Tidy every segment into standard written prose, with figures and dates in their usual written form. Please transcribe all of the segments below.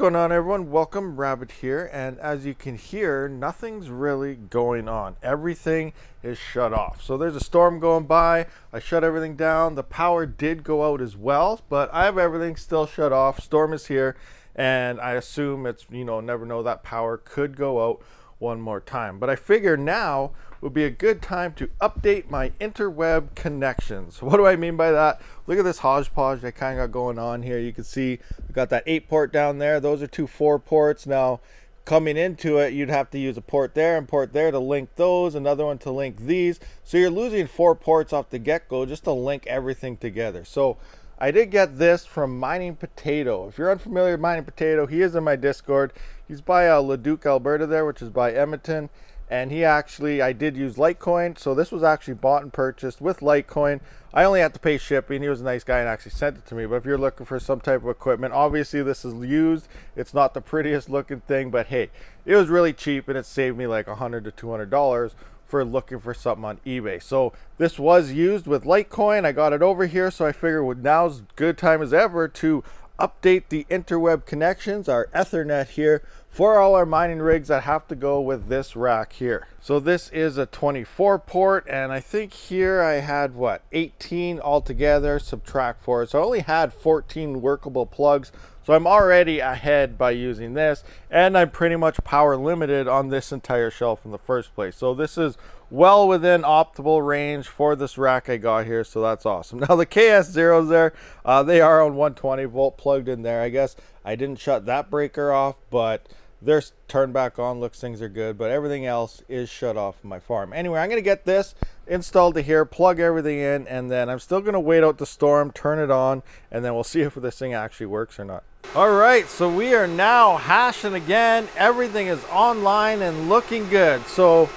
going on, everyone? Welcome, Rabid here, and as you can hear, nothing's really going on. Everything is shut off. So there's a storm going by. I shut everything down. The power did go out as well, but I have everything still shut off. Storm is here, and I assume it's, never know, that power could go out one more time. But I figure now would be a good time to update my interweb connections. What do I mean by that? Look at this hodgepodge I kind of got going on here. You can see I got that 8 port down there. Those are 2 4 ports. Now coming into it, you'd have to use a port there and port there to link those, another one to link these. So you're losing 4 ports off the get-go just to link everything together. So I did get this from Mining Potato. If you're unfamiliar with Mining Potato, he is in my Discord. He's by Leduc, Alberta there, which is by Edmonton. And I did use Litecoin, so this was actually bought and purchased with Litecoin. I only had to pay shipping. He was a nice guy and actually sent it to me. But if you're looking for some type of equipment, obviously this is used. It's not the prettiest looking thing, but hey, it was really cheap and it saved me like $100 to $200 for looking for something on eBay. So this was used with Litecoin. I got it over here, so I figured now's good time as ever to update the interweb connections, our Ethernet here, for all our mining rigs that have to go with this rack here. So this is a 24 port, and I think here I had 18 altogether, subtract 4, so I only had 14 workable plugs. So I'm already ahead by using this, and I'm pretty much power limited on this entire shelf in the first place. So this is well within optimal range for this rack I got here, so that's awesome. Now the KS0s there, they are on 120 volt plugged in there. I guess I didn't shut that breaker off, but they're turned back on. Looks things are good, but everything else is shut off in my farm. Anyway, I'm gonna get this installed to here, plug everything in, and then I'm still gonna wait out the storm, turn it on, and then we'll see if this thing actually works or not. All right, so we are now hashing again. Everything is online and looking good. So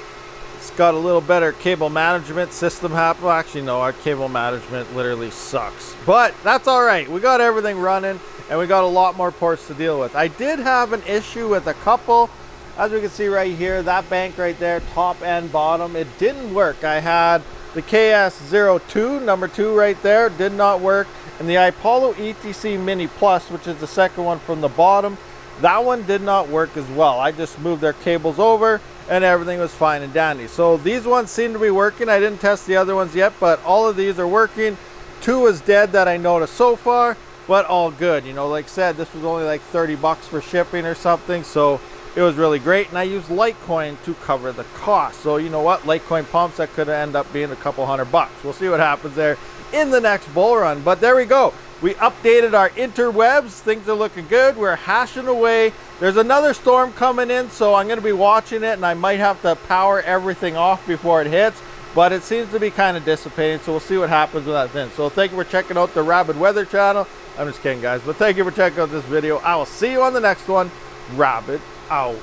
it's got a little better cable management system happening. Well, actually, no, our cable management literally sucks. But that's all right. We got everything running, and we got a lot more ports to deal with. I did have an issue with a couple. As we can see right here, that bank right there, top and bottom, it didn't work. I had the KS02, number 2 right there, did not work. And the Apollo ETC Mini Plus, which is the second one from the bottom, that one did not work as well. I just moved their cables over and everything was fine and dandy. So these ones seem to be working. I didn't test the other ones yet, but all of these are working. 2 is dead that I noticed so far, but all good. Like I said, this was only like 30 bucks for shipping or something, so it was really great. And I used Litecoin to cover the cost. So you know what, Litecoin pumps, that could end up being a couple $100. We'll see what happens there in the next bull run. But there we go. We updated our interwebs. Things are looking good. We're hashing away. There's another storm coming in, so I'm going to be watching it, and I might have to power everything off before it hits, but it seems to be kind of dissipating, so we'll see what happens with that then. So thank you for checking out the Rabid Weather channel. I'm just kidding, guys, but thank you for checking out this video. I will see you on the next one. Rabid out.